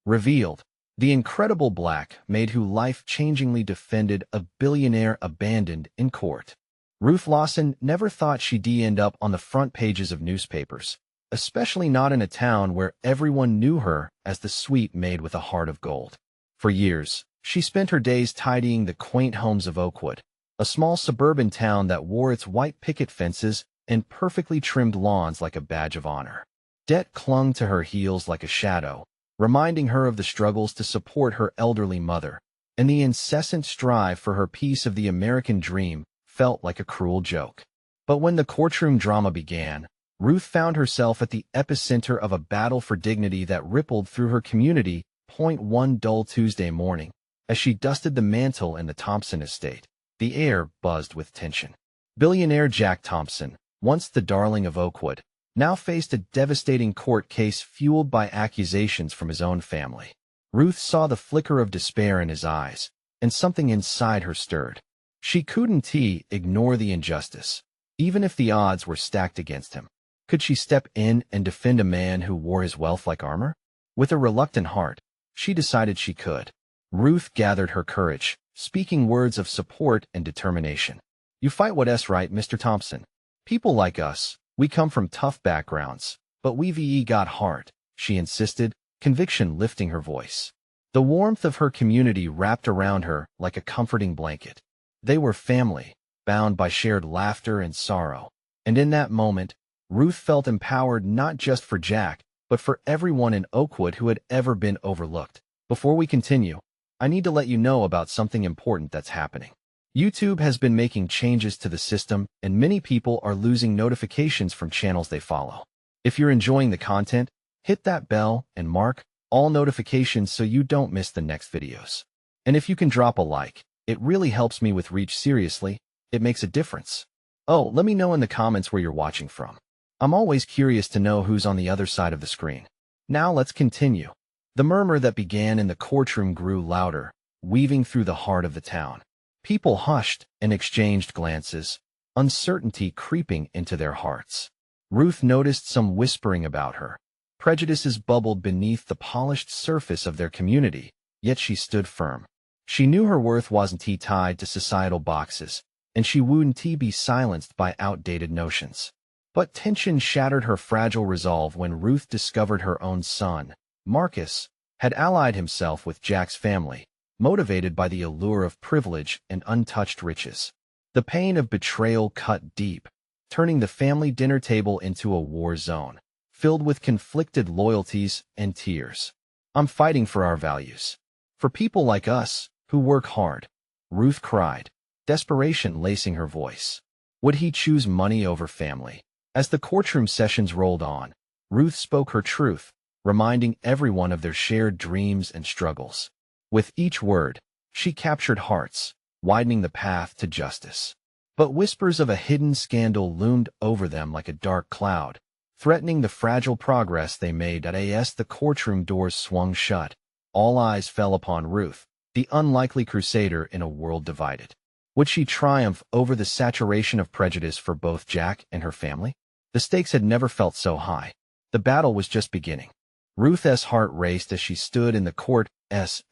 Revealed. The incredible black maid who life-changingly defended a billionaire abandoned in court. Ruth Lawson never thought she'd end up on the front pages of newspapers, especially not in a town where everyone knew her as the sweet maid with a heart of gold. For years, she spent her days tidying the quaint homes of Oakwood, a small suburban town that wore its white picket fences and perfectly trimmed lawns like a badge of honor. Debt clung to her heels like a shadow, reminding her of the struggles to support her elderly mother, and the incessant strive for her piece of the American dream felt like a cruel joke. But when the courtroom drama began, Ruth found herself at the epicenter of a battle for dignity that rippled through her community. One dull Tuesday morning, as she dusted the mantle in the Thompson estate, the air buzzed with tension. Billionaire Jack Thompson, once the darling of Oakwood, now faced a devastating court case fueled by accusations from his own family. Ruth saw the flicker of despair in his eyes, and something inside her stirred. She couldn't ignore the injustice, even if the odds were stacked against him. Could she step in and defend a man who wore his wealth like armor? With a reluctant heart, she decided she could. Ruth gathered her courage, speaking words of support and determination. "You fight what's right, Mr. Thompson. People like us, we come from tough backgrounds, but we've got heart," she insisted, conviction lifting her voice. The warmth of her community wrapped around her like a comforting blanket. They were family, bound by shared laughter and sorrow. And in that moment, Ruth felt empowered not just for Jack, but for everyone in Oakwood who had ever been overlooked. Before we continue, I need to let you know about something important that's happening. YouTube has been making changes to the system, and many people are losing notifications from channels they follow. If you're enjoying the content, hit that bell and mark all notifications so you don't miss the next videos. And if you can drop a like, it really helps me with reach. Seriously, it makes a difference. Oh, let me know in the comments where you're watching from. I'm always curious to know who's on the other side of the screen. Now let's continue. The murmur that began in the courtroom grew louder, weaving through the heart of the town. People hushed and exchanged glances, uncertainty creeping into their hearts. Ruth noticed some whispering about her. Prejudices bubbled beneath the polished surface of their community, yet she stood firm. She knew her worth wasn't tied to societal boxes, and she wouldn't be silenced by outdated notions. But tension shattered her fragile resolve when Ruth discovered her own son, Marcus, had allied himself with Jack's family, motivated by the allure of privilege and untouched riches. The pain of betrayal cut deep, turning the family dinner table into a war zone, filled with conflicted loyalties and tears. "I'm fighting for our values. For people like us, who work hard," Ruth cried, desperation lacing her voice. Would he choose money over family? As the courtroom sessions rolled on, Ruth spoke her truth, reminding everyone of their shared dreams and struggles. With each word, she captured hearts, widening the path to justice. But whispers of a hidden scandal loomed over them like a dark cloud, threatening the fragile progress they made. As the courtroom doors swung shut, all eyes fell upon Ruth, the unlikely crusader in a world divided. Would she triumph over the saturation of prejudice for both Jack and her family? The stakes had never felt so high. The battle was just beginning. Ruth's heart raced as she stood in the court's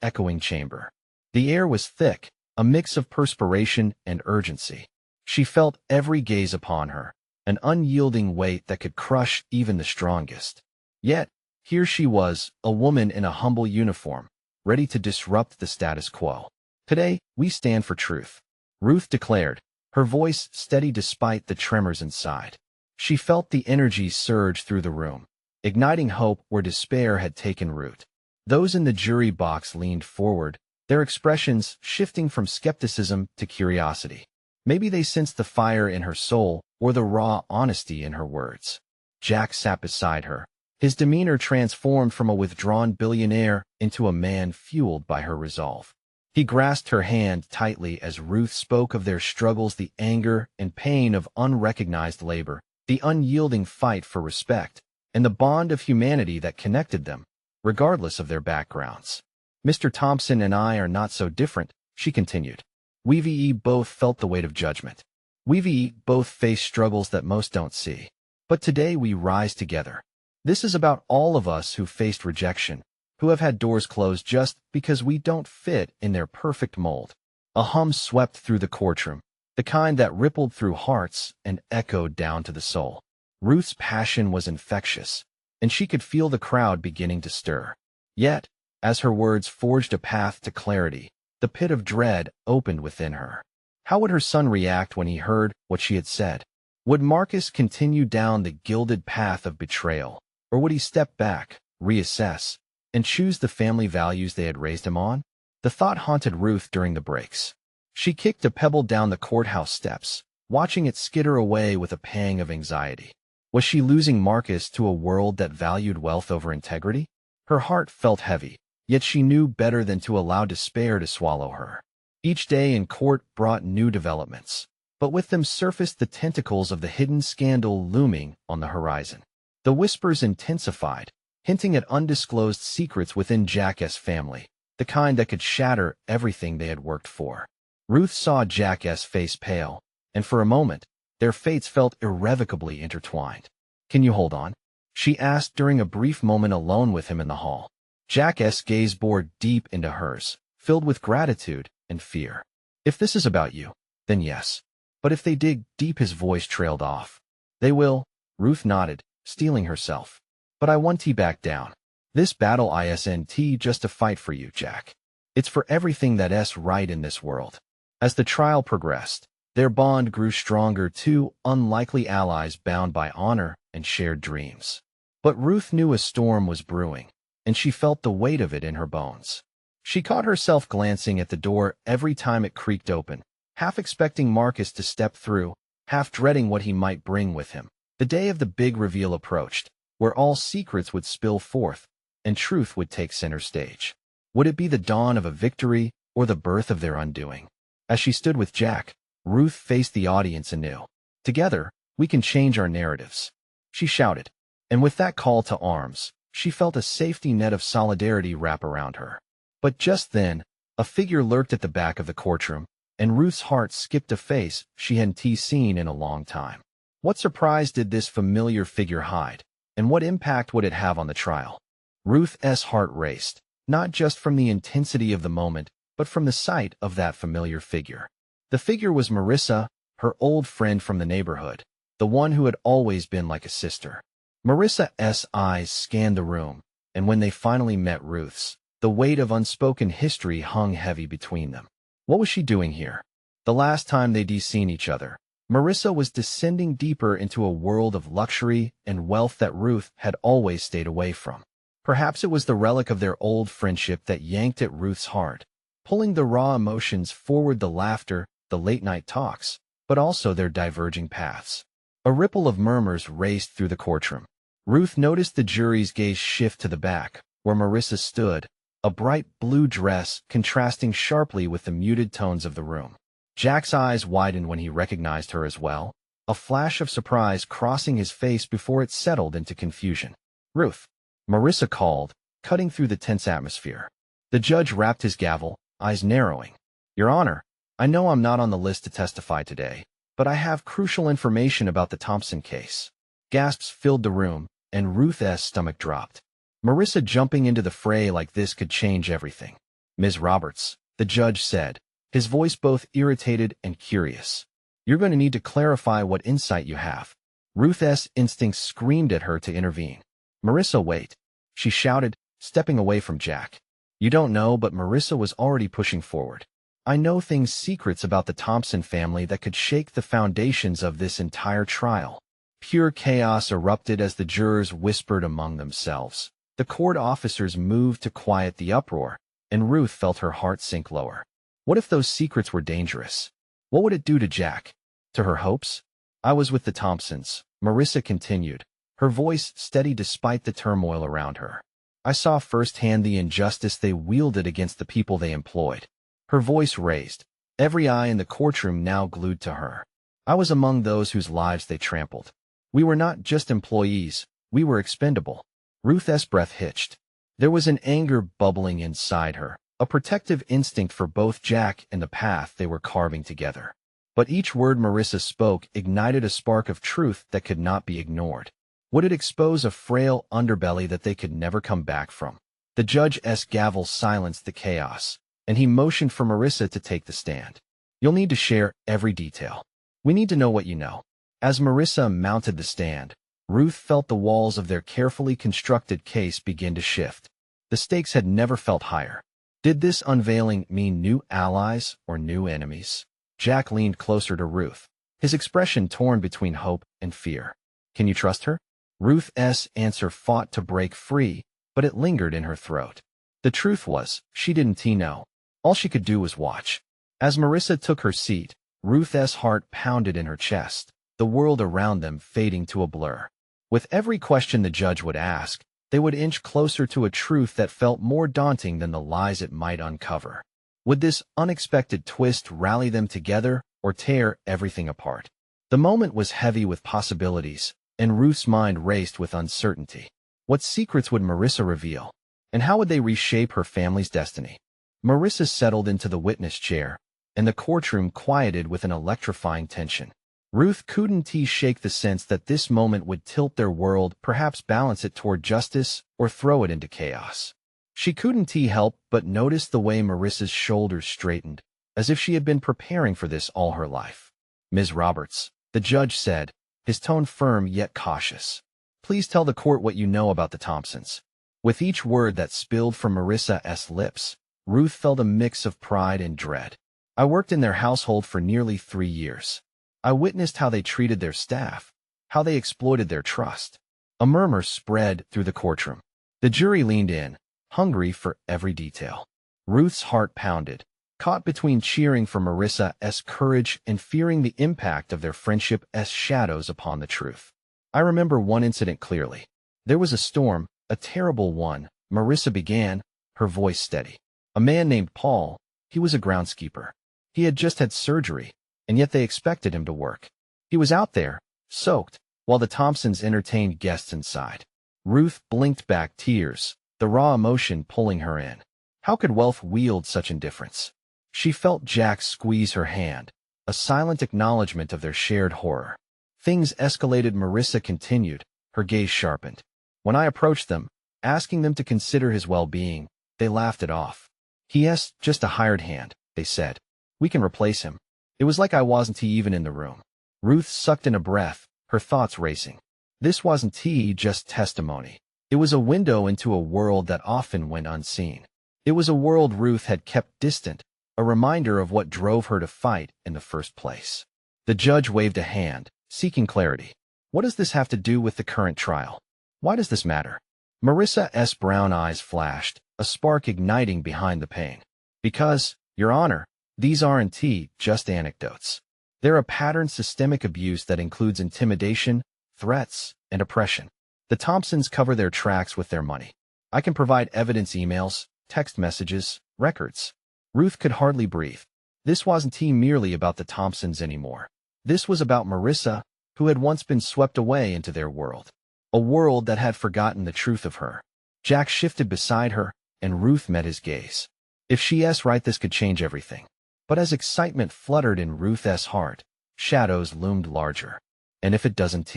echoing chamber. The air was thick, a mix of perspiration and urgency. She felt every gaze upon her, an unyielding weight that could crush even the strongest. Yet, here she was, a woman in a humble uniform, ready to disrupt the status quo. "Today, we stand for truth," Ruth declared, her voice steady despite the tremors inside. She felt the energy surge through the room, igniting hope where despair had taken root. Those in the jury box leaned forward, their expressions shifting from skepticism to curiosity. Maybe they sensed the fire in her soul or the raw honesty in her words. Jack sat beside her, his demeanor transformed from a withdrawn billionaire into a man fueled by her resolve. He grasped her hand tightly as Ruth spoke of their struggles, the anger and pain of unrecognized labor, the unyielding fight for respect, and the bond of humanity that connected them, regardless of their backgrounds. "Mr. Thompson and I are not so different," she continued. "We've both felt the weight of judgment. We've both faced struggles that most don't see. But today we rise together. This is about all of us who faced rejection, who have had doors closed just because we don't fit in their perfect mold. A hum swept through the courtroom, the kind that rippled through hearts and echoed down to the soul. Ruth's passion was infectious, and she could feel the crowd beginning to stir. Yet, as her words forged a path to clarity, the pit of dread opened within her. How would her son react when he heard what she had said? Would Marcus continue down the gilded path of betrayal, or would he step back, reassess, and choose the family values they had raised him on? The thought haunted Ruth during the breaks. She kicked a pebble down the courthouse steps, watching it skitter away with a pang of anxiety. Was she losing Marcus to a world that valued wealth over integrity? Her heart felt heavy, yet she knew better than to allow despair to swallow her. Each day in court brought new developments, but with them surfaced the tentacles of the hidden scandal looming on the horizon. The whispers intensified, hinting at undisclosed secrets within Jack's family, the kind that could shatter everything they had worked for. Ruth saw Jack's face pale, and for a moment, their fates felt irrevocably intertwined. "Can you hold on?" she asked during a brief moment alone with him in the hall. Jack's gaze bored deep into hers, filled with gratitude and fear. "If this is about you, then yes. But if they dig deep," his voice trailed off. "They will," Ruth nodded, steeling herself. "But I won't back down. This battle isn't just a fight for you, Jack. It's for everything that's right in this world." As the trial progressed, their bond grew stronger, two unlikely allies bound by honor and shared dreams. But Ruth knew a storm was brewing, and she felt the weight of it in her bones. She caught herself glancing at the door every time it creaked open, half expecting Marcus to step through, half dreading what he might bring with him. The day of the big reveal approached, where all secrets would spill forth, and truth would take center stage. Would it be the dawn of a victory or the birth of their undoing? As she stood with Jack, Ruth faced the audience anew. "Together, we can change our narratives," she shouted, and with that call to arms, she felt a safety net of solidarity wrap around her. But just then, a figure lurked at the back of the courtroom, and Ruth's heart skipped a face she hadn't seen in a long time. What surprise did this familiar figure hide, and what impact would it have on the trial? Ruth's heart raced, not just from the intensity of the moment, but from the sight of that familiar figure. The figure was Marissa, her old friend from the neighborhood, the one who had always been like a sister. Marissa's eyes scanned the room, and when they finally met Ruth's, the weight of unspoken history hung heavy between them. What was she doing here? The last time they'd seen each other, Marissa was descending deeper into a world of luxury and wealth that Ruth had always stayed away from. Perhaps it was the relic of their old friendship that yanked at Ruth's heart, pulling the raw emotions forward, the laughter, the late-night talks, but also their diverging paths. A ripple of murmurs raced through the courtroom. Ruth noticed the jury's gaze shift to the back, where Marissa stood, a bright blue dress contrasting sharply with the muted tones of the room. Jack's eyes widened when he recognized her as well, a flash of surprise crossing his face before it settled into confusion. "Ruth," Marissa called, cutting through the tense atmosphere. The judge rapped his gavel, eyes narrowing. "Your Honor, I know I'm not on the list to testify today, but I have crucial information about the Thompson case." Gasps filled the room, and Ruth's stomach dropped. Marissa jumping into the fray like this could change everything. "Ms. Roberts," the judge said, his voice both irritated and curious. "You're going to need to clarify what insight you have." Ruth's instincts screamed at her to intervene. "Marissa, wait," she shouted, stepping away from Jack. "You don't know," but Marissa was already pushing forward. "I know secrets about the Thompson family that could shake the foundations of this entire trial." Pure chaos erupted as the jurors whispered among themselves. The court officers moved to quiet the uproar, and Ruth felt her heart sink lower. What if those secrets were dangerous? What would it do to Jack? To her hopes? "I was with the Thompsons," Marissa continued, her voice steady despite the turmoil around her. "I saw firsthand the injustice they wielded against the people they employed." Her voice raised, every eye in the courtroom now glued to her. "I was among those whose lives they trampled. We were not just employees, we were expendable." Ruth's breath hitched. There was an anger bubbling inside her, a protective instinct for both Jack and the path they were carving together. But each word Marissa spoke ignited a spark of truth that could not be ignored. Would it expose a frail underbelly that they could never come back from? The judge's gavel silenced the chaos, and he motioned for Marissa to take the stand. You'll need to share every detail. We need to know what you know. As Marissa mounted the stand, Ruth felt the walls of their carefully constructed case begin to shift. The stakes had never felt higher. Did this unveiling mean new allies or new enemies? Jack leaned closer to Ruth, his expression torn between hope and fear. Can you trust her? Ruth's answer fought to break free, but it lingered in her throat. The truth was, she didn't know. All she could do was watch. As Marissa took her seat, Ruth's heart pounded in her chest, the world around them fading to a blur. With every question the judge would ask, they would inch closer to a truth that felt more daunting than the lies it might uncover. Would this unexpected twist rally them together or tear everything apart? The moment was heavy with possibilities, and Ruth's mind raced with uncertainty. What secrets would Marissa reveal? And how would they reshape her family's destiny? Marissa settled into the witness chair, and the courtroom quieted with an electrifying tension. Ruth couldn't shake the sense that this moment would tilt their world, perhaps balance it toward justice or throw it into chaos. She couldn't help but notice the way Marissa's shoulders straightened, as if she had been preparing for this all her life. Ms. Roberts, the judge said, his tone firm yet cautious. Please tell the court what you know about the Thompsons. With each word that spilled from Marissa's lips, Ruth felt a mix of pride and dread. I worked in their household for nearly 3 years. I witnessed how they treated their staff, how they exploited their trust. A murmur spread through the courtroom. The jury leaned in, hungry for every detail. Ruth's heart pounded, caught between cheering for Marissa's courage and fearing the impact of their friendship's shadows upon the truth. I remember one incident clearly. There was a storm, a terrible one, Marissa began, her voice steady. A man named Paul, he was a groundskeeper. He had just had surgery, and yet they expected him to work. He was out there, soaked, while the Thompsons entertained guests inside. Ruth blinked back tears, the raw emotion pulling her in. How could wealth wield such indifference? She felt Jack squeeze her hand, a silent acknowledgement of their shared horror. Things escalated. Marissa continued, her gaze sharpened. When I approached them, asking them to consider his well-being, they laughed it off. He's just a hired hand, they said. We can replace him. It was like I wasn't even in the room. Ruth sucked in a breath, her thoughts racing. This wasn't just testimony. It was a window into a world that often went unseen. It was a world Ruth had kept distant, a reminder of what drove her to fight in the first place. The judge waved a hand, seeking clarity. What does this have to do with the current trial? Why does this matter? Marissa's brown eyes flashed, a spark igniting behind the pain. Because, Your Honor, these aren't just anecdotes. They're a patterned systemic abuse that includes intimidation, threats, and oppression. The Thompsons cover their tracks with their money. I can provide evidence: emails, text messages, records. Ruth could hardly breathe. This wasn't merely about the Thompsons anymore. This was about Marissa, who had once been swept away into their world. A world that had forgotten the truth of her. Jack shifted beside her, and Ruth met his gaze. If she's right, this could change everything. But as excitement fluttered in Ruth's heart, shadows loomed larger. And if it doesn't?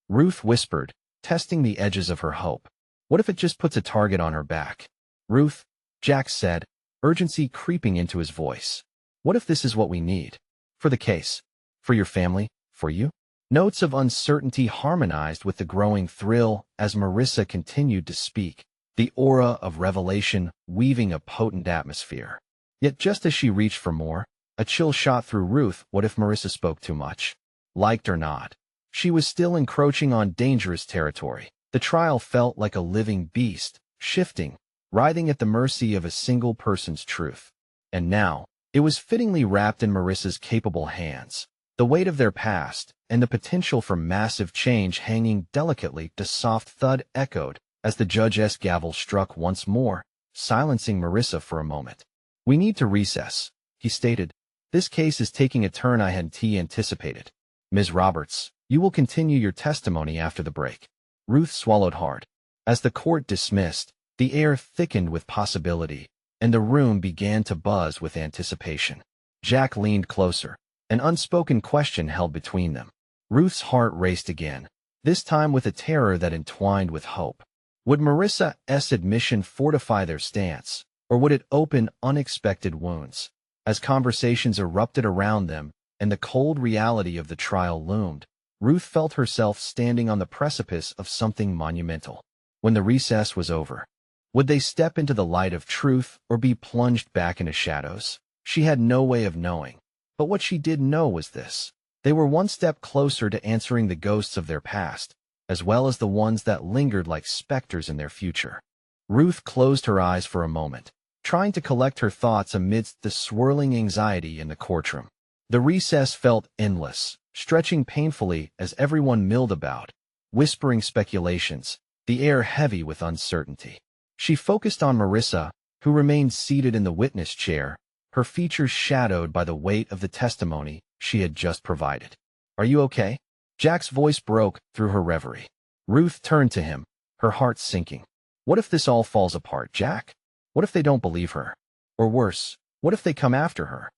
Ruth whispered, testing the edges of her hope. What if it just puts a target on her back? Ruth, Jack said, urgency creeping into his voice. What if this is what we need? For the case? For your family? For you? Notes of uncertainty harmonized with the growing thrill as Marissa continued to speak, the aura of revelation weaving a potent atmosphere. Yet just as she reached for more, a chill shot through Ruth. What if Marissa spoke too much? Liked or not, she was still encroaching on dangerous territory. The trial felt like a living beast, shifting, writhing at the mercy of a single person's truth. And now, it was fittingly wrapped in Marissa's capable hands. The weight of their past, and the potential for massive change hanging delicately. The soft thud echoed as the judge's gavel struck once more, silencing Marissa for a moment. We need to recess, he stated. This case is taking a turn I hadn't anticipated. Ms. Roberts, you will continue your testimony after the break. Ruth swallowed hard. As the court dismissed, the air thickened with possibility, and the room began to buzz with anticipation. Jack leaned closer, an unspoken question held between them. Ruth's heart raced again, this time with a terror that entwined with hope. Would Marissa's admission fortify their stance, or would it open unexpected wounds? As conversations erupted around them and the cold reality of the trial loomed, Ruth felt herself standing on the precipice of something monumental. When the recess was over, would they step into the light of truth or be plunged back into shadows? She had no way of knowing. But what she did know was this: they were one step closer to answering the ghosts of their past, as well as the ones that lingered like specters in their future. Ruth closed her eyes for a moment, trying to collect her thoughts amidst the swirling anxiety in the courtroom. The recess felt endless, stretching painfully as everyone milled about, whispering speculations, the air heavy with uncertainty. She focused on Marissa, who remained seated in the witness chair, her features shadowed by the weight of the testimony she had just provided. "Are you okay?" Jack's voice broke through her reverie. Ruth turned to him, her heart sinking. "What if this all falls apart, Jack? What if they don't believe her? Or worse, what if they come after her?"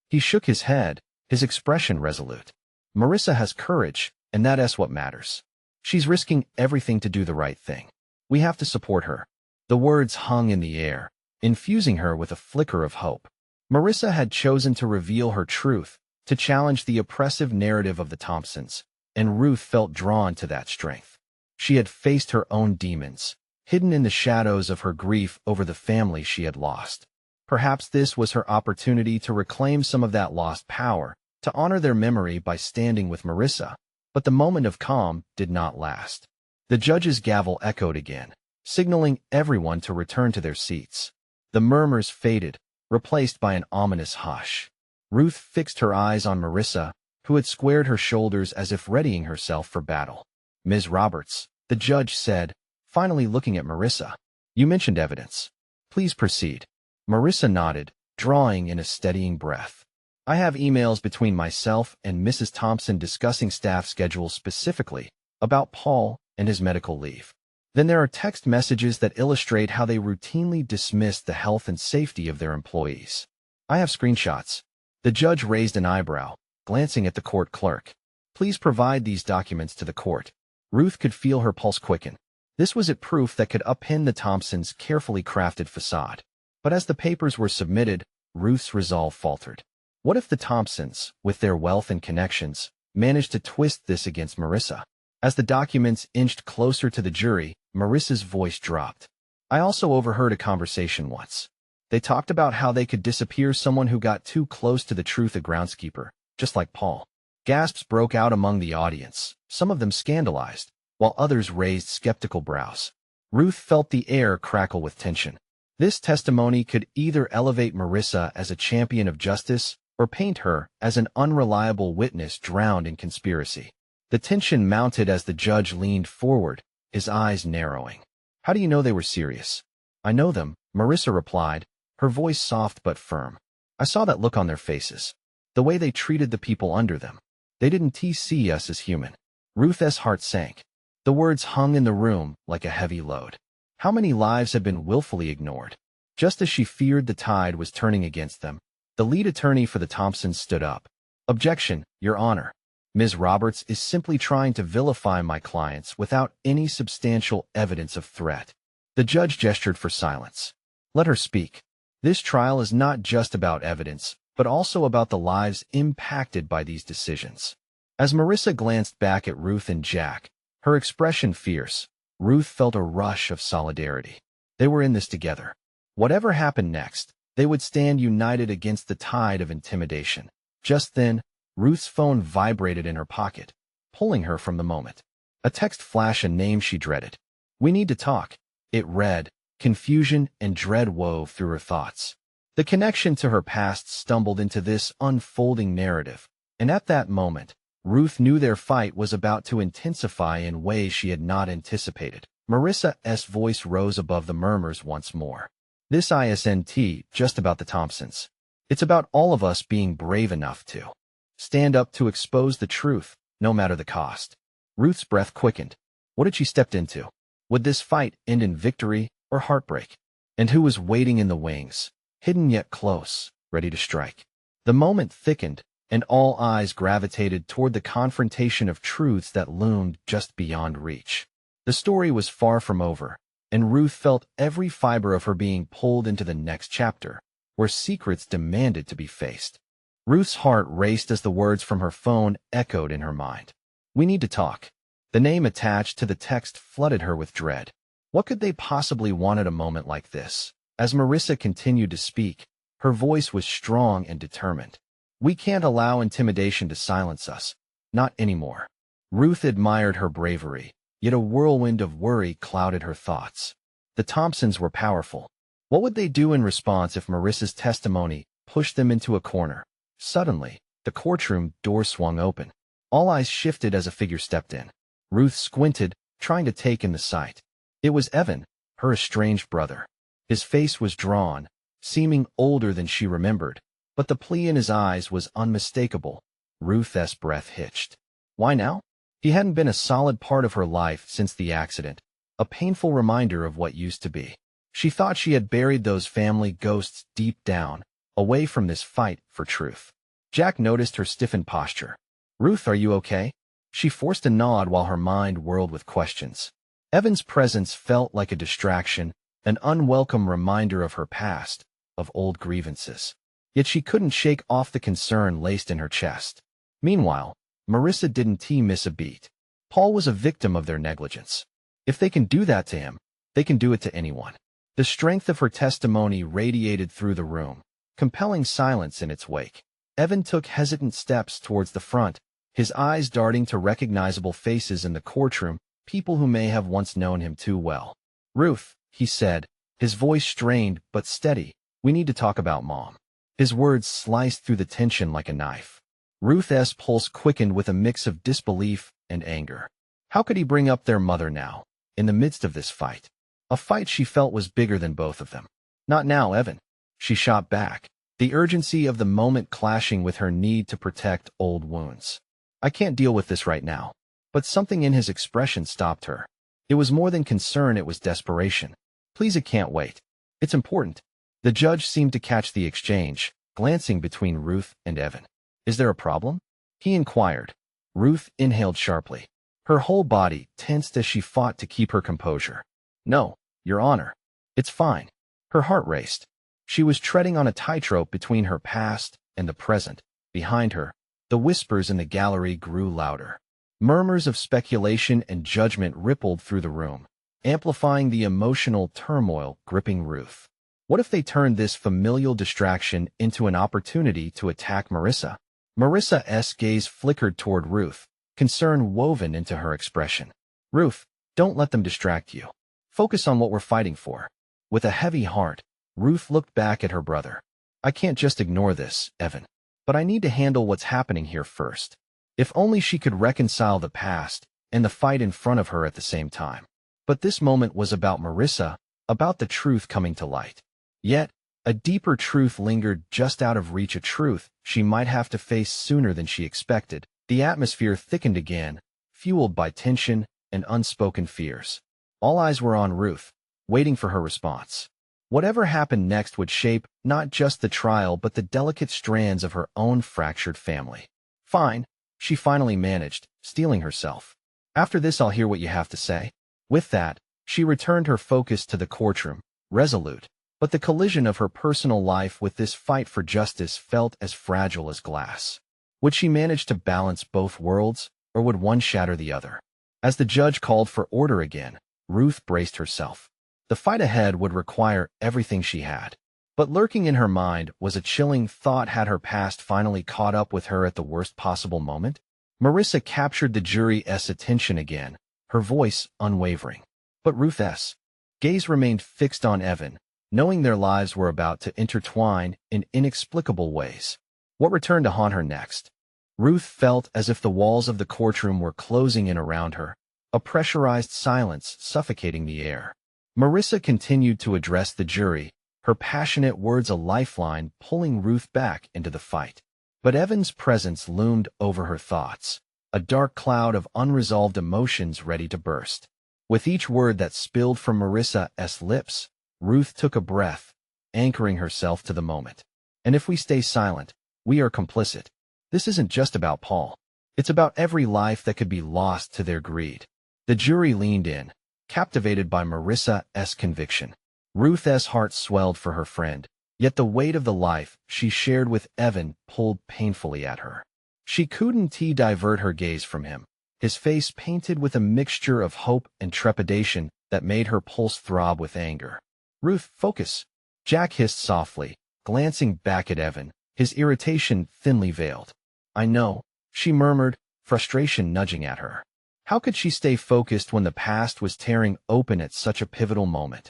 He shook his head, his expression resolute. "Marissa has courage, and that's what matters. She's risking everything to do the right thing. We have to support her." The words hung in the air, infusing her with a flicker of hope. Marissa had chosen to reveal her truth, to challenge the oppressive narrative of the Thompsons, and Ruth felt drawn to that strength. She had faced her own demons, hidden in the shadows of her grief over the family she had lost. Perhaps this was her opportunity to reclaim some of that lost power, to honor their memory by standing with Marissa. But the moment of calm did not last. The judge's gavel echoed again, signaling everyone to return to their seats. The murmurs faded, replaced by an ominous hush. Ruth fixed her eyes on Marissa, who had squared her shoulders as if readying herself for battle. "Ms. Roberts," the judge said, finally looking at Marissa, "you mentioned evidence. Please proceed." Marissa nodded, drawing in a steadying breath. "I have emails between myself and Mrs. Thompson discussing staff schedules specifically about Paul and his medical leave. Then there are text messages that illustrate how they routinely dismiss the health and safety of their employees. I have screenshots." The judge raised an eyebrow, glancing at the court clerk. "Please provide these documents to the court." Ruth could feel her pulse quicken. This was it proof that could upend the Thompsons' carefully crafted facade. But as the papers were submitted, Ruth's resolve faltered. What if the Thompsons, with their wealth and connections, managed to twist this against Marissa? As the documents inched closer to the jury, Marissa's voice dropped. "I also overheard a conversation once. They talked about how they could disappear someone who got too close to the truth, a groundskeeper, just like Paul." Gasps broke out among the audience, some of them scandalized, while others raised skeptical brows. Ruth felt the air crackle with tension. This testimony could either elevate Marissa as a champion of justice or paint her as an unreliable witness drowned in conspiracy. The tension mounted as the judge leaned forward, his eyes narrowing. "How do you know they were serious?" "I know them," Marissa replied, her voice soft but firm. "I saw that look on their faces. The way they treated the people under them. They didn't see us as human." Ruth's heart sank. The words hung in the room like a heavy load. How many lives had been willfully ignored? Just as she feared the tide was turning against them, the lead attorney for the Thompsons stood up. "Objection, Your Honor. Ms. Roberts is simply trying to vilify my clients without any substantial evidence of threat." The judge gestured for silence. "Let her speak. This trial is not just about evidence, but also about the lives impacted by these decisions." As Marissa glanced back at Ruth and Jack, her expression fierce, Ruth felt a rush of solidarity. They were in this together. Whatever happened next, they would stand united against the tide of intimidation. Just then, Ruth's phone vibrated in her pocket, pulling her from the moment. A text flashed, a name she dreaded. "We need to talk," it read. Confusion and dread wove through her thoughts. The connection to her past stumbled into this unfolding narrative, and at that moment, Ruth knew their fight was about to intensify in ways she had not anticipated. Marissa's voice rose above the murmurs once more. "This isn't just about the Thompsons. It's about all of us being brave enough to stand up to expose the truth, no matter the cost." Ruth's breath quickened. What had she stepped into? Would this fight end in victory or heartbreak? And who was waiting in the wings, hidden yet close, ready to strike? The moment thickened, and all eyes gravitated toward the confrontation of truths that loomed just beyond reach. The story was far from over, and Ruth felt every fiber of her being pulled into the next chapter, where secrets demanded to be faced. Ruth's heart raced as the words from her phone echoed in her mind. "We need to talk." The name attached to the text flooded her with dread. What could they possibly want at a moment like this? As Marissa continued to speak, her voice was strong and determined. "We can't allow intimidation to silence us. Not anymore." Ruth admired her bravery, yet a whirlwind of worry clouded her thoughts. The Thompsons were powerful. What would they do in response if Marissa's testimony pushed them into a corner? Suddenly, the courtroom door swung open. All eyes shifted as a figure stepped in. Ruth squinted, trying to take in the sight. It was Evan, her estranged brother. His face was drawn, seeming older than she remembered, but the plea in his eyes was unmistakable. Ruth's breath hitched. Why now? He hadn't been a solid part of her life since the accident, a painful reminder of what used to be. She thought she had buried those family ghosts deep down, away from this fight for truth. Jack noticed her stiffened posture. "Ruth, are you okay?" She forced a nod while her mind whirled with questions. Evan's presence felt like a distraction, an unwelcome reminder of her past, of old grievances. Yet she couldn't shake off the concern laced in her chest. Meanwhile, Marissa didn't miss a beat. Paul was a victim of their negligence. If they can do that to him, they can do it to anyone. The strength of her testimony radiated through the room, compelling silence in its wake. Evan took hesitant steps towards the front, his eyes darting to recognizable faces in the courtroom, people who may have once known him too well. "Ruth," he said, his voice strained but steady, "we need to talk about Mom." His words sliced through the tension like a knife. Ruth's pulse quickened with a mix of disbelief and anger. How could he bring up their mother now, in the midst of this fight? A fight she felt was bigger than both of them. "Not now, Evan," she shot back, the urgency of the moment clashing with her need to protect old wounds. "I can't deal with this right now." But something in his expression stopped her. It was more than concern, it was desperation. "Please, it can't wait. It's important." The judge seemed to catch the exchange, glancing between Ruth and Evan. "Is there a problem?" he inquired. Ruth inhaled sharply. Her whole body tensed as she fought to keep her composure. "No, Your Honor. It's fine." Her heart raced. She was treading on a tightrope between her past and the present. Behind her, the whispers in the gallery grew louder. Murmurs of speculation and judgment rippled through the room, amplifying the emotional turmoil gripping Ruth. What if they turned this familial distraction into an opportunity to attack Marissa? Marissa's gaze flickered toward Ruth, concern woven into her expression. "Ruth, don't let them distract you. Focus on what we're fighting for." With a heavy heart, Ruth looked back at her brother. "I can't just ignore this, Evan. But I need to handle what's happening here first." If only she could reconcile the past and the fight in front of her at the same time. But this moment was about Marissa, about the truth coming to light. Yet, a deeper truth lingered just out of reach, a truth she might have to face sooner than she expected. The atmosphere thickened again, fueled by tension and unspoken fears. All eyes were on Ruth, waiting for her response. Whatever happened next would shape not just the trial but the delicate strands of her own fractured family. "Fine," she finally managed, steeling herself. "After this I'll hear what you have to say." With that, she returned her focus to the courtroom, resolute. But the collision of her personal life with this fight for justice felt as fragile as glass. Would she manage to balance both worlds, or would one shatter the other? As the judge called for order again, Ruth braced herself. The fight ahead would require everything she had. But lurking in her mind was a chilling thought: had her past finally caught up with her at the worst possible moment? Marissa captured the jury's attention again, her voice unwavering. But Ruth's gaze remained fixed on Evan, knowing their lives were about to intertwine in inexplicable ways. What returned to haunt her next? Ruth felt as if the walls of the courtroom were closing in around her, a pressurized silence suffocating the air. Marissa continued to address the jury, her passionate words a lifeline pulling Ruth back into the fight. But Evan's presence loomed over her thoughts, a dark cloud of unresolved emotions ready to burst. With each word that spilled from Marissa's lips, Ruth took a breath, anchoring herself to the moment. "And if we stay silent, we are complicit. This isn't just about Paul. It's about every life that could be lost to their greed." The jury leaned in, captivated by Marissa's conviction. Ruth's heart swelled for her friend, yet the weight of the life she shared with Evan pulled painfully at her. She couldn't divert her gaze from him, his face painted with a mixture of hope and trepidation that made her pulse throb with anger. "Ruth, focus," Jack hissed softly, glancing back at Evan, his irritation thinly veiled. "I know," she murmured, frustration nudging at her. How could she stay focused when the past was tearing open at such a pivotal moment?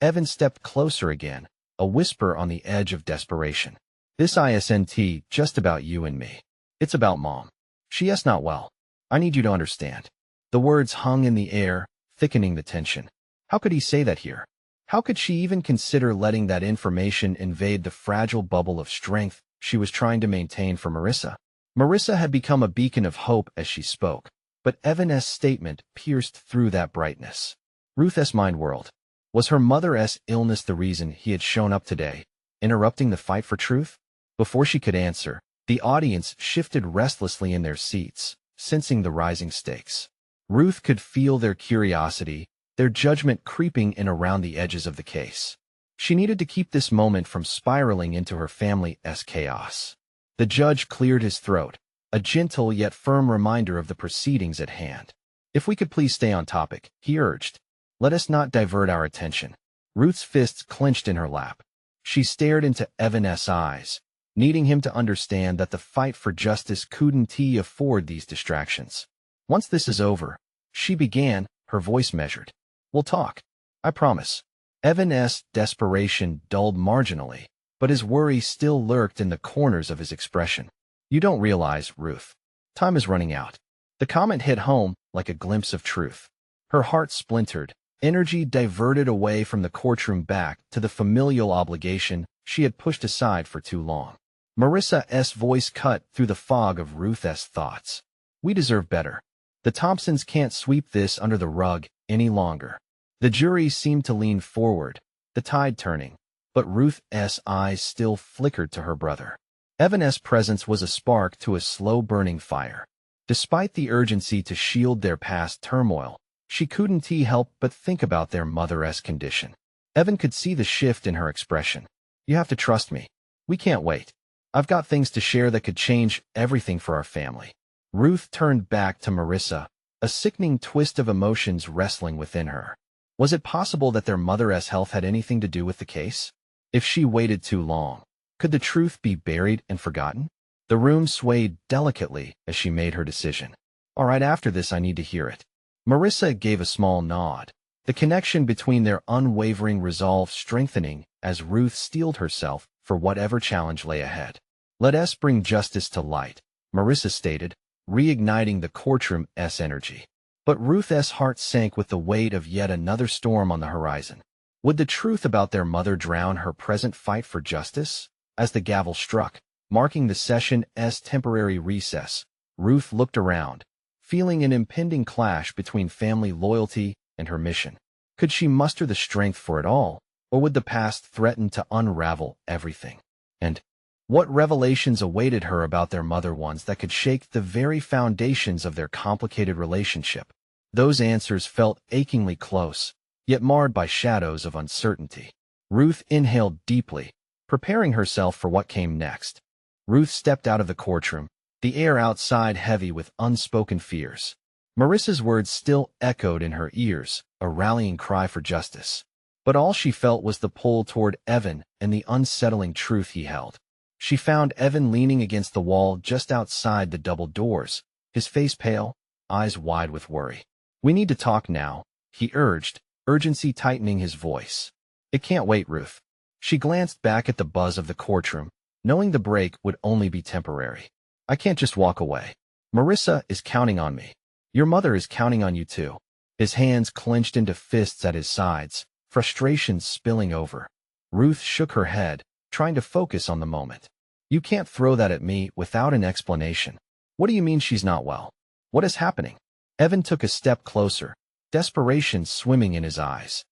Evan stepped closer again, a whisper on the edge of desperation. "This isn't just about you and me. It's about Mom. She's not well. I need you to understand." The words hung in the air, thickening the tension. How could he say that here? How could she even consider letting that information invade the fragile bubble of strength she was trying to maintain for Marissa? Marissa had become a beacon of hope as she spoke, but Evan's statement pierced through that brightness. Ruth's mind whirled. Was her mother's illness the reason he had shown up today, interrupting the fight for truth? Before she could answer, the audience shifted restlessly in their seats, sensing the rising stakes. Ruth could feel their curiosity, their judgment creeping in around the edges of the case. She needed to keep this moment from spiraling into her family's chaos. The judge cleared his throat, a gentle yet firm reminder of the proceedings at hand. "If we could please stay on topic," he urged. "Let us not divert our attention." Ruth's fists clenched in her lap. She stared into Evan's eyes, needing him to understand that the fight for justice couldn't afford these distractions. "Once this is over," she began, her voice measured, "we'll talk. I promise." Evan's desperation dulled marginally, but his worry still lurked in the corners of his expression. "You don't realize, Ruth. Time is running out." The comment hit home like a glimpse of truth. Her heart splintered, energy diverted away from the courtroom back to the familial obligation she had pushed aside for too long. Marissa's voice cut through the fog of Ruth's thoughts. "We deserve better. The Thompsons can't sweep this under the rug any longer." The jury seemed to lean forward, the tide turning, but Ruth's eyes still flickered to her brother. Evan's presence was a spark to a slow-burning fire. Despite the urgency to shield their past turmoil, she couldn't help but think about their mother's condition. Evan could see the shift in her expression. "You have to trust me. We can't wait. I've got things to share that could change everything for our family." Ruth turned back to Marissa, a sickening twist of emotions wrestling within her. Was it possible that their mother's health had anything to do with the case? If she waited too long, could the truth be buried and forgotten? The room swayed delicately as she made her decision. "All right, after this I need to hear it." Marissa gave a small nod, the connection between their unwavering resolve strengthening as Ruth steeled herself for whatever challenge lay ahead. "Let us bring justice to light," Marissa stated, reigniting the courtroom's energy. But Ruth's heart sank with the weight of yet another storm on the horizon. Would the truth about their mother drown her present fight for justice? As the gavel struck, marking the session's temporary recess, Ruth looked around, feeling an impending clash between family loyalty and her mission. Could she muster the strength for it all, or would the past threaten to unravel everything? And what revelations awaited her about their mother ones that could shake the very foundations of their complicated relationship? Those answers felt achingly close, yet marred by shadows of uncertainty. Ruth inhaled deeply, preparing herself for what came next. Ruth stepped out of the courtroom, the air outside heavy with unspoken fears. Marissa's words still echoed in her ears, a rallying cry for justice. But all she felt was the pull toward Evan and the unsettling truth he held. She found Evan leaning against the wall just outside the double doors, his face pale, eyes wide with worry. "We need to talk now," he urged, urgency tightening his voice. "It can't wait, Ruth." She glanced back at the buzz of the courtroom, knowing the break would only be temporary. "I can't just walk away. Marissa is counting on me. Your mother is counting on you too." His hands clenched into fists at his sides, frustration spilling over. Ruth shook her head, trying to focus on the moment. "You can't throw that at me without an explanation. What do you mean she's not well? What is happening?" Evan took a step closer, desperation swimming in his eyes.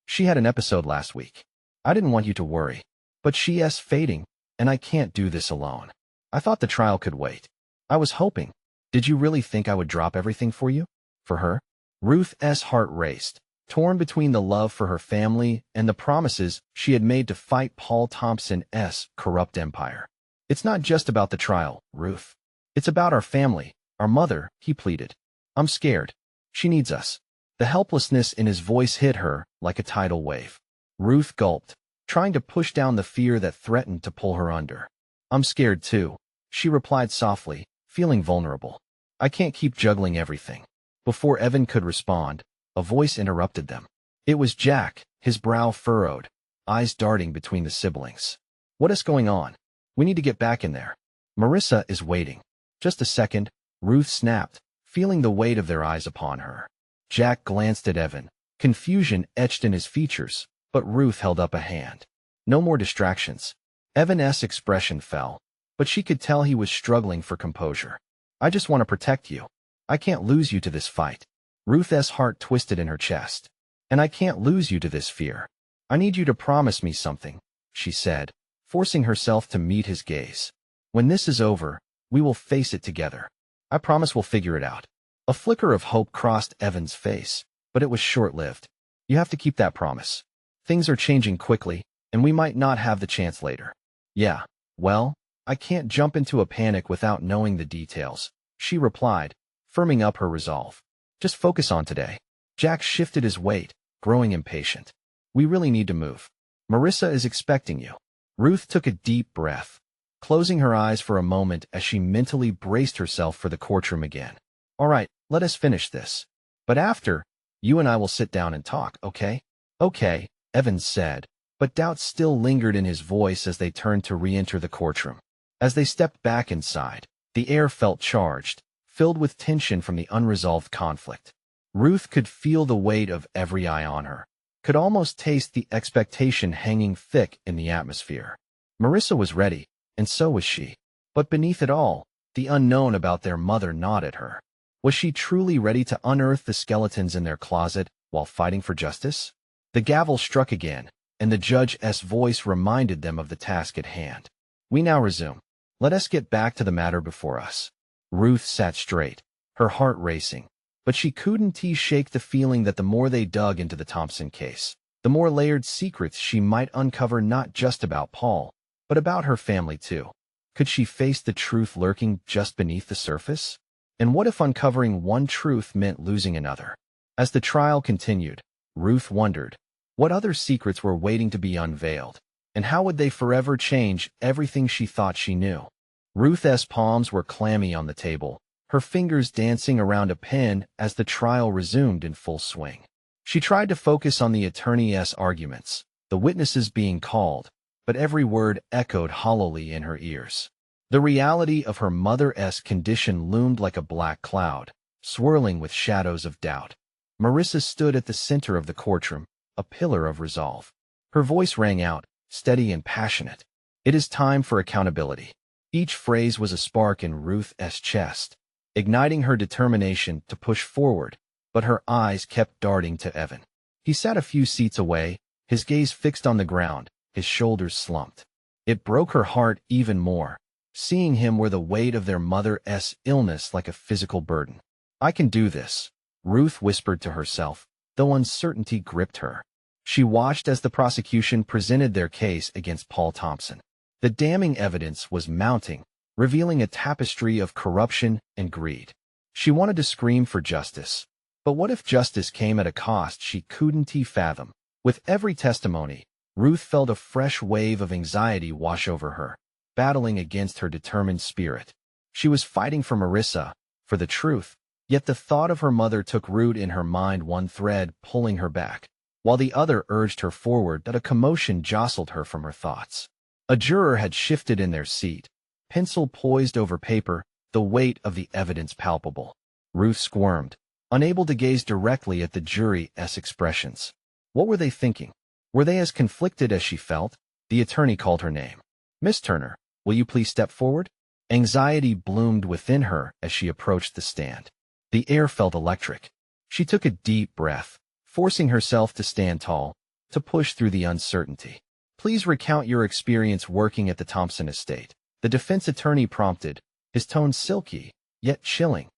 She had an episode last week. I didn't want you to worry, but she's fading, and I can't do this alone. I thought the trial could wait. I was hoping. Did you really think I would drop everything for you? For her?" Ruth's heart raced, torn between the love for her family and the promises she had made to fight Paul Thompson's corrupt empire. "It's not just about the trial, Ruth. It's about our family, our mother," he pleaded. "I'm scared. She needs us." The helplessness in his voice hit her like a tidal wave. Ruth gulped, trying to push down the fear that threatened to pull her under. "I'm scared too," she replied softly, feeling vulnerable. "I can't keep juggling everything." Before Evan could respond, a voice interrupted them. It was Jack, his brow furrowed, eyes darting between the siblings. "What is going on? We need to get back in there. Marissa is waiting." "Just a second," Ruth snapped, feeling the weight of their eyes upon her. Jack glanced at Evan, confusion etched in his features, but Ruth held up a hand. "No more distractions." Evan's expression fell, but she could tell he was struggling for composure. "I just want to protect you. I can't lose you to this fight." Ruth's heart twisted in her chest. "And I can't lose you to this fear. I need you to promise me something," she said, forcing herself to meet his gaze. "When this is over, we will face it together. I promise we'll figure it out." A flicker of hope crossed Evan's face, but it was short-lived. "You have to keep that promise. Things are changing quickly, and we might not have the chance later." "Yeah, well, I can't jump into a panic without knowing the details," she replied, firming up her resolve. "Just focus on today." Jack shifted his weight, growing impatient. "We really need to move. Marissa is expecting you." Ruth took a deep breath, closing her eyes for a moment as she mentally braced herself for the courtroom again. "All right, let us finish this. But after, you and I will sit down and talk, okay?" "Okay," Evans said, but doubt still lingered in his voice as they turned to re-enter the courtroom. As they stepped back inside, the air felt charged, filled with tension from the unresolved conflict. Ruth could feel the weight of every eye on her, could almost taste the expectation hanging thick in the atmosphere. Marissa was ready, and so was she. But beneath it all, the unknown about their mother gnawed at her. Was she truly ready to unearth the skeletons in their closet while fighting for justice? The gavel struck again, and the judge's voice reminded them of the task at hand. "We now resume. Let us get back to the matter before us." Ruth sat straight, her heart racing, but she couldn't shake the feeling that the more they dug into the Thompson case, the more layered secrets she might uncover, not just about Paul, but about her family too. Could she face the truth lurking just beneath the surface? And what if uncovering one truth meant losing another? As the trial continued, Ruth wondered, what other secrets were waiting to be unveiled, and how would they forever change everything she thought she knew? Ruth's palms were clammy on the table, her fingers dancing around a pen as the trial resumed in full swing. She tried to focus on the attorney's arguments, the witnesses being called, but every word echoed hollowly in her ears. The reality of her mother's condition loomed like a black cloud, swirling with shadows of doubt. Marissa stood at the center of the courtroom, a pillar of resolve. Her voice rang out, steady and passionate. "It is time for accountability." Each phrase was a spark in Ruth's chest, igniting her determination to push forward, but her eyes kept darting to Evan. He sat a few seats away, his gaze fixed on the ground, his shoulders slumped. It broke her heart even more, seeing him wear the weight of their mother's illness like a physical burden. "I can do this," Ruth whispered to herself, though uncertainty gripped her. She watched as the prosecution presented their case against Paul Thompson. The damning evidence was mounting, revealing a tapestry of corruption and greed. She wanted to scream for justice. But what if justice came at a cost she couldn't fathom? With every testimony, Ruth felt a fresh wave of anxiety wash over her, battling against her determined spirit. She was fighting for Marissa, for the truth, yet the thought of her mother took root in her mind, one thread pulling her back, while the other urged her forward. That a commotion jostled her from her thoughts. A juror had shifted in their seat, pencil poised over paper, the weight of the evidence palpable. Ruth squirmed, unable to gaze directly at the jury's expressions. What were they thinking? Were they as conflicted as she felt? The attorney called her name. "Miss Turner, will you please step forward?" Anxiety bloomed within her as she approached the stand. The air felt electric. She took a deep breath, forcing herself to stand tall, to push through the uncertainty. "Please recount your experience working at the Thompson estate," the defense attorney prompted, his tone silky, yet chilling.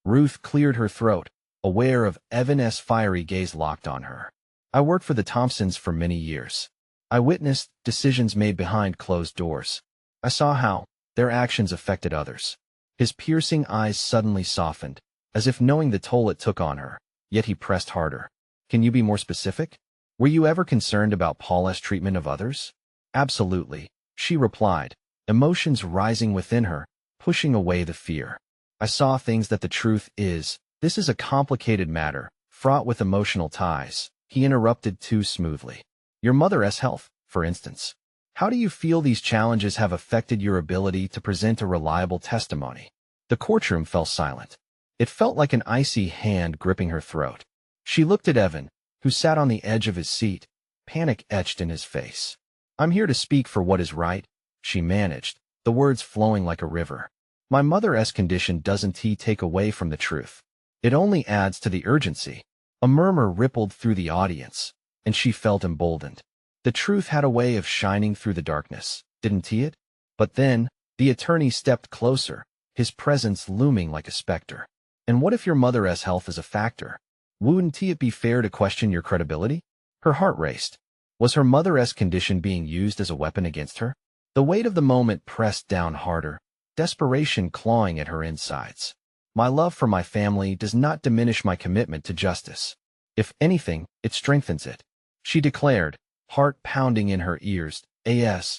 Ruth cleared her throat, aware of Evan's fiery gaze locked on her. I worked for the Thompsons for many years. I witnessed decisions made behind closed doors. I saw how their actions affected others. His piercing eyes suddenly softened, as if knowing the toll it took on her, yet he pressed harder. Can you be more specific? Were you ever concerned about Paula's treatment of others? Absolutely, she replied, emotions rising within her, pushing away the fear. I saw things that the truth is, this is a complicated matter, fraught with emotional ties. He interrupted too smoothly. Your mother's health, for instance. How do you feel these challenges have affected your ability to present a reliable testimony? The courtroom fell silent. It felt like an icy hand gripping her throat. She looked at Evan, who sat on the edge of his seat, panic etched in his face. I'm here to speak for what is right, she managed, the words flowing like a river. My mother's condition doesn't take away from the truth. It only adds to the urgency. A murmur rippled through the audience, and she felt emboldened. The truth had a way of shining through the darkness, didn't it? But then, the attorney stepped closer, his presence looming like a specter. And what if your mother's health is a factor? Wouldn't it be fair to question your credibility? Her heart raced. Was her mother's condition being used as a weapon against her? The weight of the moment pressed down harder, desperation clawing at her insides. My love for my family does not diminish my commitment to justice. If anything, it strengthens it, she declared, heart pounding in her ears.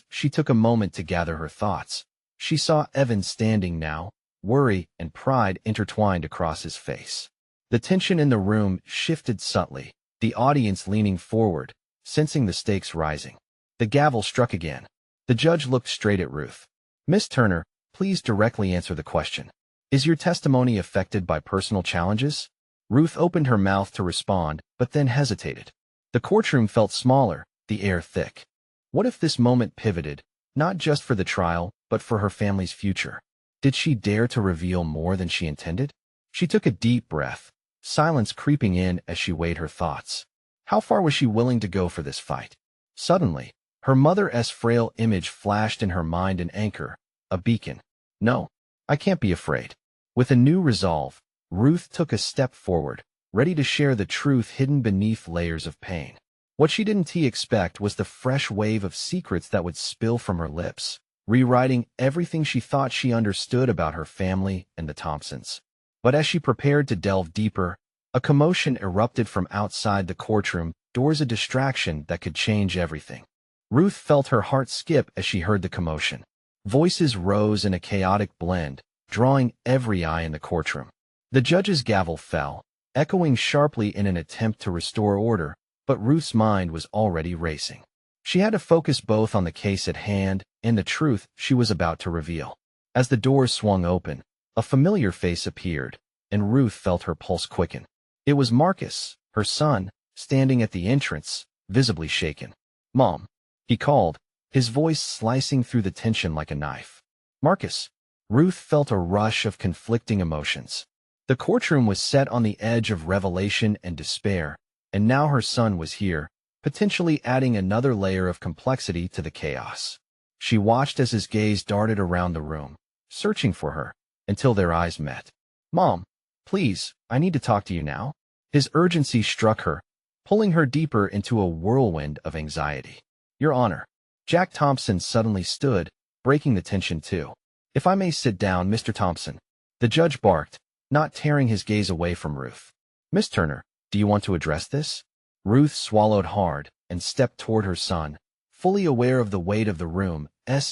She took a moment to gather her thoughts. She saw Evan standing now, worry and pride intertwined across his face. The tension in the room shifted subtly, the audience leaning forward, sensing the stakes rising. The gavel struck again. The judge looked straight at Ruth. Miss Turner, please directly answer the question. Is your testimony affected by personal challenges? Ruth opened her mouth to respond, but then hesitated. The courtroom felt smaller, the air thick. What if this moment pivoted, not just for the trial, but for her family's future? Did she dare to reveal more than she intended? She took a deep breath, silence creeping in as she weighed her thoughts. How far was she willing to go for this fight? Suddenly, her mother's frail image flashed in her mind, an anchor, a beacon. No, I can't be afraid. With a new resolve, Ruth took a step forward, ready to share the truth hidden beneath layers of pain. What she didn't expect was the fresh wave of secrets that would spill from her lips, rewriting everything she thought she understood about her family and the Thompsons. But as she prepared to delve deeper, a commotion erupted from outside the courtroom, doors, a distraction that could change everything. Ruth felt her heart skip as she heard the commotion. Voices rose in a chaotic blend, drawing every eye in the courtroom. The judge's gavel fell, echoing sharply in an attempt to restore order, but Ruth's mind was already racing. She had to focus both on the case at hand and the truth she was about to reveal. As the doors swung open, a familiar face appeared, and Ruth felt her pulse quicken. It was Marcus, her son, standing at the entrance, visibly shaken. Mom, he called, his voice slicing through the tension like a knife. Marcus. Ruth felt a rush of conflicting emotions. The courtroom was set on the edge of revelation and despair, and now her son was here, potentially adding another layer of complexity to the chaos. She watched as his gaze darted around the room, searching for her, until their eyes met. Mom, please, I need to talk to you now. His urgency struck her, pulling her deeper into a whirlwind of anxiety. Your Honor. Jack Thompson suddenly stood, breaking the tension too. If I may sit down, Mr. Thompson. The judge barked, not tearing his gaze away from Ruth. Miss Turner, do you want to address this? Ruth swallowed hard and stepped toward her son, fully aware of the weight of the room's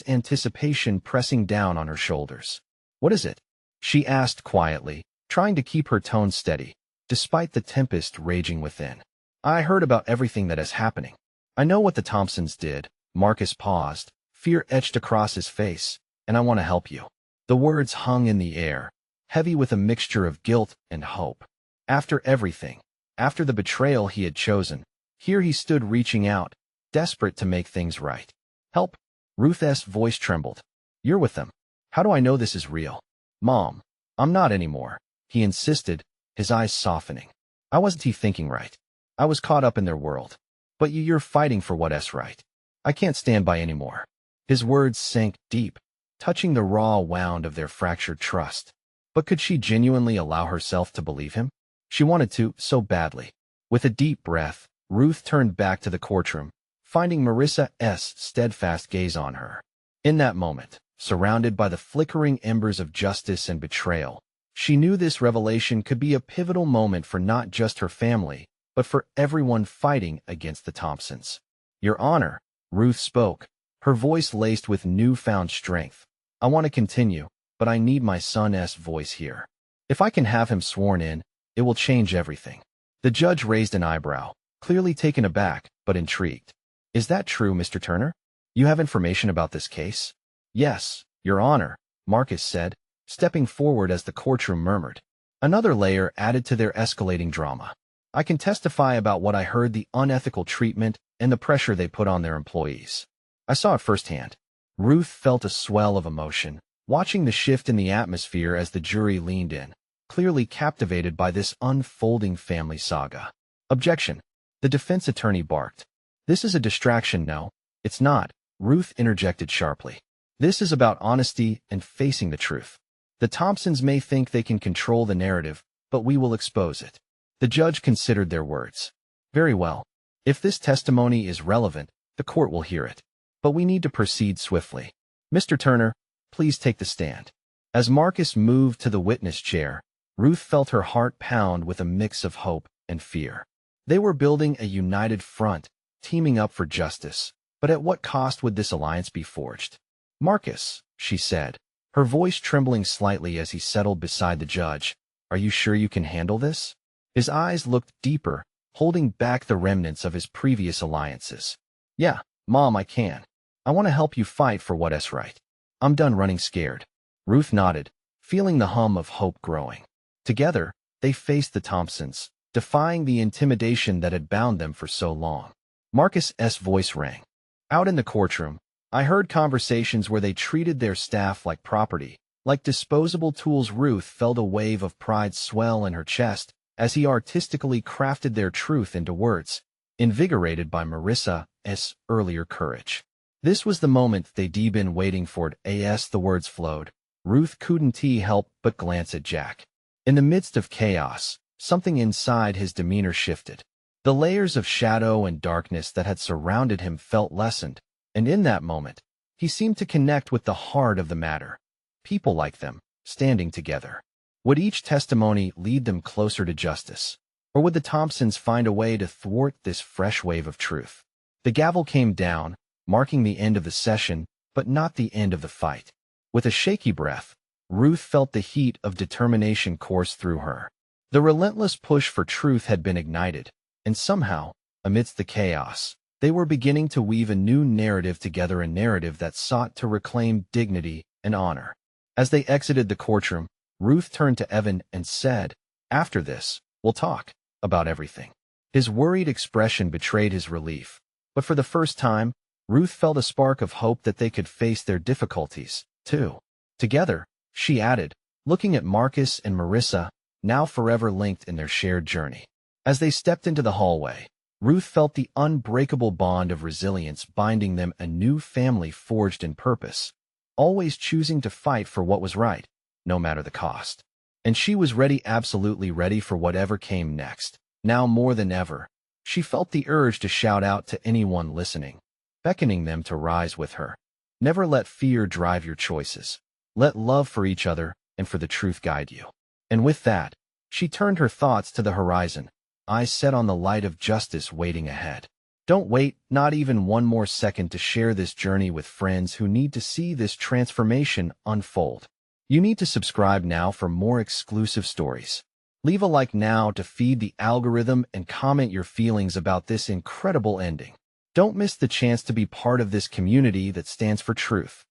anticipation pressing down on her shoulders. What is it? She asked quietly, trying to keep her tone steady, despite the tempest raging within. I heard about everything that is happening. I know what the Thompsons did. Marcus paused, fear etched across his face, and I want to help you. The words hung in the air, heavy with a mixture of guilt and hope. After everything, after the betrayal he had chosen, here he stood reaching out, desperate to make things right. Help. Ruth's voice trembled. You're with them. How do I know this is real? Mom, I'm not anymore, he insisted, his eyes softening. I wasn't thinking right. I was caught up in their world. But you're fighting for what's right. I can't stand by anymore. His words sank deep, touching the raw wound of their fractured trust. But could she genuinely allow herself to believe him? She wanted to, so badly. With a deep breath, Ruth turned back to the courtroom, finding Marissa's steadfast gaze on her. In that moment, surrounded by the flickering embers of justice and betrayal, she knew this revelation could be a pivotal moment for not just her family, but for everyone fighting against the Thompsons. Your Honor, Ruth spoke, her voice laced with newfound strength. I want to continue, but I need my son's voice here. If I can have him sworn in, it will change everything. The judge raised an eyebrow, clearly taken aback, but intrigued. Is that true, Mr. Turner? You have information about this case? Yes, Your Honor, Marcus said, stepping forward as the courtroom murmured. Another layer added to their escalating drama. I can testify about what I heard, the unethical treatment and the pressure they put on their employees. I saw it firsthand. Ruth felt a swell of emotion, watching the shift in the atmosphere as the jury leaned in, clearly captivated by this unfolding family saga. Objection. The defense attorney barked. This is a distraction. No, it's not, Ruth interjected sharply. This is about honesty and facing the truth. The Thompsons may think they can control the narrative, but we will expose it. The judge considered their words. Very well. If this testimony is relevant, the court will hear it. But we need to proceed swiftly. Mr. Turner, please take the stand. As Marcus moved to the witness chair, Ruth felt her heart pound with a mix of hope and fear. They were building a united front, teaming up for justice. But at what cost would this alliance be forged? Marcus, she said, her voice trembling slightly as he settled beside the judge, are you sure you can handle this? His eyes looked deeper, holding back the remnants of his previous alliances. Yeah, Mom, I can. I want to help you fight for what's right. I'm done running scared. Ruth nodded, feeling the hum of hope growing. Together, they faced the Thompsons, defying the intimidation that had bound them for so long. Marcus's voice rang. Out in the courtroom, I heard conversations where they treated their staff like property, like disposable tools. Ruth felt a wave of pride swell in her chest as he artistically crafted their truth into words, invigorated by Marissa's earlier courage. This was the moment they'd been waiting for. As the words flowed, Ruth couldn't help but glance at Jack. In the midst of chaos, something inside his demeanor shifted. The layers of shadow and darkness that had surrounded him felt lessened, and in that moment, he seemed to connect with the heart of the matter. People like them, standing together. Would each testimony lead them closer to justice? Or would the Thompsons find a way to thwart this fresh wave of truth? The gavel came down, marking the end of the session, but not the end of the fight. With a shaky breath, Ruth felt the heat of determination course through her. The relentless push for truth had been ignited, and somehow, amidst the chaos, they were beginning to weave a new narrative together, a narrative that sought to reclaim dignity and honor. As they exited the courtroom, Ruth turned to Evan and said, after this, we'll talk about everything. His worried expression betrayed his relief, but for the first time, Ruth felt a spark of hope that they could face their difficulties, too. Together, she added, looking at Marcus and Marissa, now forever linked in their shared journey. As they stepped into the hallway, Ruth felt the unbreakable bond of resilience binding them, a new family forged in purpose, always choosing to fight for what was right, no matter the cost. And she was ready, absolutely ready for whatever came next. Now more than ever, she felt the urge to shout out to anyone listening, beckoning them to rise with her. Never let fear drive your choices. Let love for each other and for the truth guide you. And with that, she turned her thoughts to the horizon, eyes set on the light of justice waiting ahead. Don't wait, not even one more second, to share this journey with friends who need to see this transformation unfold. You need to subscribe now for more exclusive stories. Leave a like now to feed the algorithm and comment your feelings about this incredible ending. Don't miss the chance to be part of this community that stands for truth.